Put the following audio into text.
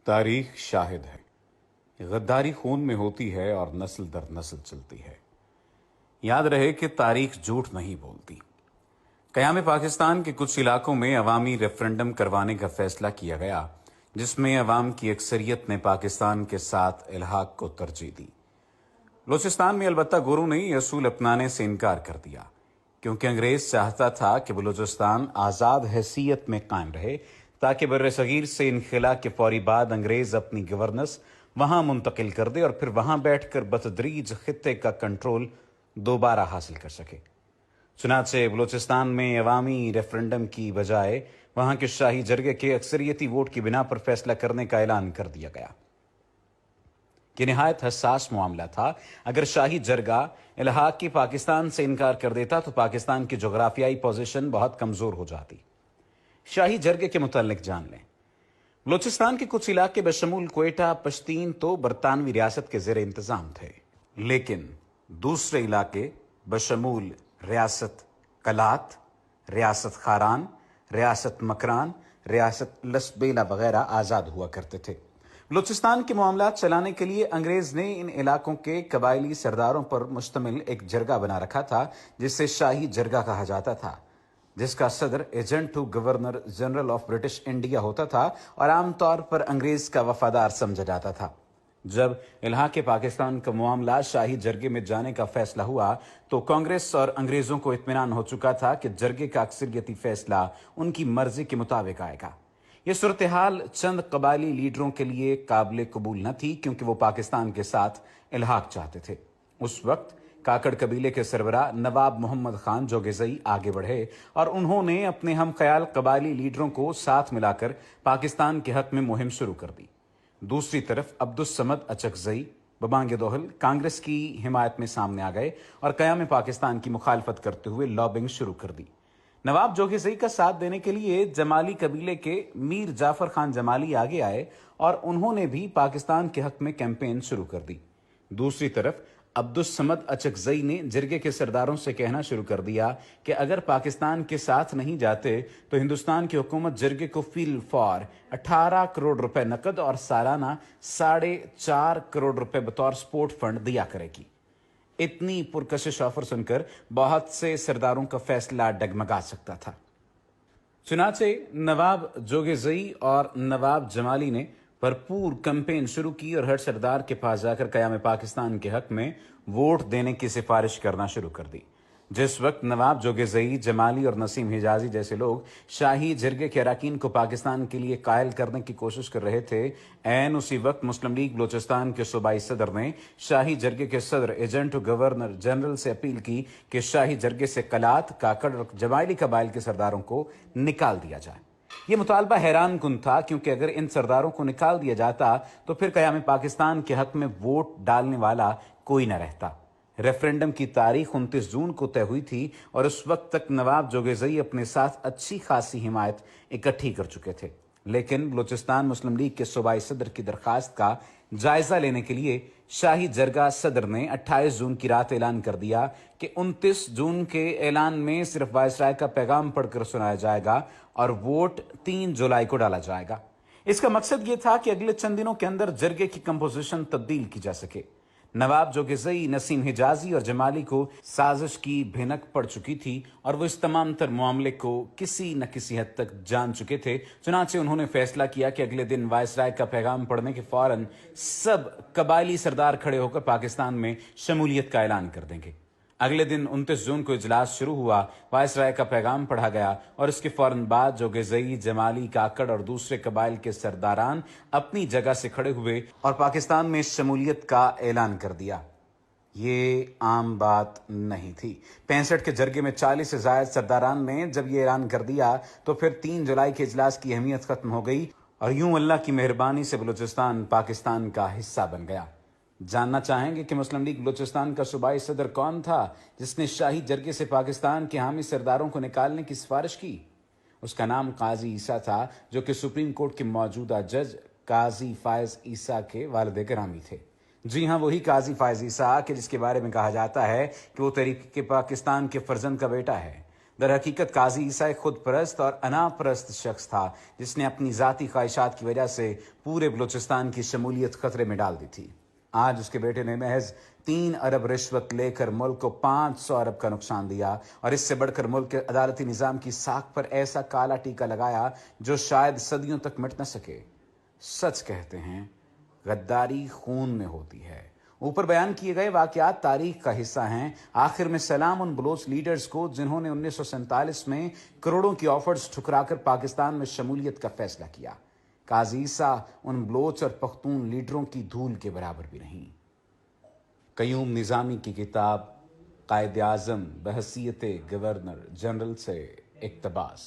تاریخ شاہد ہے، غداری خون میں ہوتی ہے اور نسل در نسل چلتی ہے۔ یاد رہے کہ تاریخ جھوٹ نہیں بولتی۔ قیام پاکستان کے کچھ علاقوں میں عوامی ریفرنڈم کروانے کا فیصلہ کیا گیا، جس میں عوام کی اکثریت نے پاکستان کے ساتھ الحاق کو ترجیح دی۔ بلوچستان میں البتہ گوروں نے یہ اصول اپنانے سے انکار کر دیا، کیونکہ انگریز چاہتا تھا کہ بلوچستان آزاد حیثیت میں قائم رہے تاکہ بر صغیر سے انخلا کے فوری بعد انگریز اپنی گورننس وہاں منتقل کر دے اور پھر وہاں بیٹھ کر بتدریج خطے کا کنٹرول دوبارہ حاصل کر سکے۔ چنانچہ بلوچستان میں عوامی ریفرنڈم کی بجائے وہاں کے شاہی جرگے کے اکثریتی ووٹ کی بنا پر فیصلہ کرنے کا اعلان کر دیا گیا۔ یہ نہایت حساس معاملہ تھا۔ اگر شاہی جرگہ الحاق کی پاکستان سے انکار کر دیتا تو پاکستان کی جغرافیائی پوزیشن بہت کمزور ہو جاتی۔ شاہی جرگے کے متعلق جان لیں۔ بلوچستان کے کچھ علاقے بشمول کوئٹہ، پشتین تو برطانوی ریاست کے زیر انتظام تھے، لیکن دوسرے علاقے بشمول ریاست کلات، ریاست خاران، ریاست مکران، ریاست لسبیلا وغیرہ آزاد ہوا کرتے تھے۔ بلوچستان کے معاملات چلانے کے لیے انگریز نے ان علاقوں کے قبائلی سرداروں پر مشتمل ایک جرگہ بنا رکھا تھا، جسے شاہی جرگہ کہا جاتا تھا، جس کا صدر agent to governor general of British India ہوتا تھا اور عام طور پر انگریز کا وفادار سمجھا جاتا تھا۔ جب الحاق پاکستان کا معاملہ شاہی جرگے میں جانے کا فیصلہ ہوا تو کانگریس اور انگریزوں کو اطمینان ہو چکا تھا کہ جرگے کا اکثریتی فیصلہ ان کی مرضی کے مطابق آئے گا۔ یہ صورتحال چند قبائلی لیڈروں کے لیے قابل قبول نہ تھی، کیونکہ وہ پاکستان کے ساتھ الحاق چاہتے تھے۔ اس وقت کاکڑ قبیلے کے سربراہ نواب محمد خان جوگیزئی آگے بڑھے اور انہوں نے اپنے ہم خیال قبائلی لیڈروں کو ساتھ ملا کر پاکستان کے حق میں مہم شروع کر دی۔ دوسری طرف عبدالصمد اچکزئی ببانگ دوہل کانگریس کی حمایت میں سامنے آ گئے اور قیام پاکستان کی مخالفت کرتے ہوئے لابنگ شروع کر دی۔ نواب جوگیزئی کا ساتھ دینے کے لیے جمالی قبیلے کے میر جعفر خان جمالی آگے آئے اور انہوں نے بھی پاکستان کے حق میں کیمپین شروع کر دی۔ دوسری طرف عبدالصمد اچکزئی نے جرگے کے سرداروں سے کہنا شروع کر دیا کہ اگر پاکستان کے ساتھ نہیں جاتے تو ہندوستان کی حکومت جرگے کو فی الفور 18 کروڑ روپے نقد اور سالانہ 4.5 کروڑ روپے بطور سپورٹ فنڈ دیا کرے گی۔ اتنی پرکشش آفر سن کر بہت سے سرداروں کا فیصلہ ڈگمگا سکتا تھا۔ چنانچہ نواب جوگیزئی اور نواب جمالی نے بھرپور کیمپین شروع کی اور ہر سردار کے پاس جا کر قیام پاکستان کے حق میں ووٹ دینے کی سفارش کرنا شروع کر دی۔ جس وقت نواب جوگیزئی، جمالی اور نسیم حجازی جیسے لوگ شاہی جرگے کے اراکین کو پاکستان کے لیے قائل کرنے کی کوشش کر رہے تھے، عین اسی وقت مسلم لیگ بلوچستان کے صوبائی صدر نے شاہی جرگے کے صدر ایجنٹ گورنر جنرل سے اپیل کی کہ شاہی جرگے سے کلات، کاکڑ اور جمالی قبائل کے سرداروں کو نکال دیا جائے۔ یہ مطالبہ حیران کن تھا، کیونکہ اگر ان سرداروں کو نکال دیا جاتا تو پھر قیام پاکستان کے حق میں ووٹ ڈالنے والا کوئی نہ رہتا۔ ریفرنڈم کی تاریخ 29 جون کو طے ہوئی تھی اور اس وقت تک نواب جوگیزئی اپنے ساتھ اچھی خاصی حمایت اکٹھی کر چکے تھے، لیکن بلوچستان مسلم لیگ کے صوبائی صدر کی درخواست کا جائزہ لینے کے لیے شاہی جرگہ صدر نے 28 جون کی رات اعلان کر دیا کہ 29 جون کے اعلان میں صرف وائسرائے کا پیغام پڑھ کر سنایا جائے گا اور ووٹ 3 جولائی کو ڈالا جائے گا۔ اس کا مقصد یہ تھا کہ اگلے چند دنوں کے اندر جرگے کی کمپوزیشن تبدیل کی جا سکے۔ نواب جوگیزئی، نسیم حجازی اور جمالی کو سازش کی بھنک پڑ چکی تھی اور وہ اس تمام تر معاملے کو کسی نہ کسی حد تک جان چکے تھے۔ چنانچہ انہوں نے فیصلہ کیا کہ اگلے دن وائسرائے کا پیغام پڑھنے کے فوراً سب قبائلی سردار کھڑے ہو کر پاکستان میں شمولیت کا اعلان کر دیں گے۔ اگلے دن 29 جون کو اجلاس شروع ہوا، وائسرائے کا پیغام پڑھا گیا اور اس کے فوراً بعد جوگیزئی، جمالی، کاکڑ اور دوسرے قبائل کے سرداران اپنی جگہ سے کھڑے ہوئے اور پاکستان میں شمولیت کا اعلان کر دیا۔ یہ عام بات نہیں تھی۔ 65 کے جرگے میں 40 سے زائد سرداران نے جب یہ اعلان کر دیا تو پھر 3 جولائی کے اجلاس کی اہمیت ختم ہو گئی اور یوں اللہ کی مہربانی سے بلوچستان پاکستان کا حصہ بن گیا۔ جاننا چاہیں گے کہ مسلم لیگ بلوچستان کا صوبائی صدر کون تھا جس نے شاہی جرگے سے پاکستان کے حامی سرداروں کو نکالنے کی سفارش کی؟ اس کا نام قاضی عیسیٰ تھا، جو کہ سپریم کورٹ کے موجودہ جج قاضی فائز عیسیٰ کے والد گرامی تھے۔ جی ہاں، وہی قاضی فائز عیسیٰ کہ جس کے بارے میں کہا جاتا ہے کہ وہ تحریک پاکستان کے فرزند کا بیٹا ہے۔ در حقیقت قاضی عیسیٰ ایک خود پرست اور انا پرست شخص تھا جس نے اپنی ذاتی خواہشات کی وجہ سے پورے بلوچستان کی شمولیت خطرے میں ڈال دی تھی۔ آج اس کے بیٹے نے محض 3 ارب رشوت لے کر ملک کو 500 ارب کا نقصان دیا، اور اس سے بڑھ کر ملک کے عدالتی نظام کی ساکھ پر ایسا کالا ٹیکا لگایا جو شاید صدیوں تک مٹ نہ سکے۔ سچ کہتے ہیں غداری خون میں ہوتی ہے۔ اوپر بیان کیے گئے واقعات تاریخ کا حصہ ہیں۔ آخر میں سلام ان بلوچ لیڈرز کو جنہوں نے 1947 میں کروڑوں کی آفرز ٹھکرا کر پاکستان میں شمولیت کا فیصلہ کیا۔ قاضی عیسیٰ ان بلوچ اور پختون لیڈروں کی دھول کے برابر بھی نہیں۔ قیوم نظامی کی کتاب قائد اعظم بحیثیت گورنر جنرل سے اقتباس۔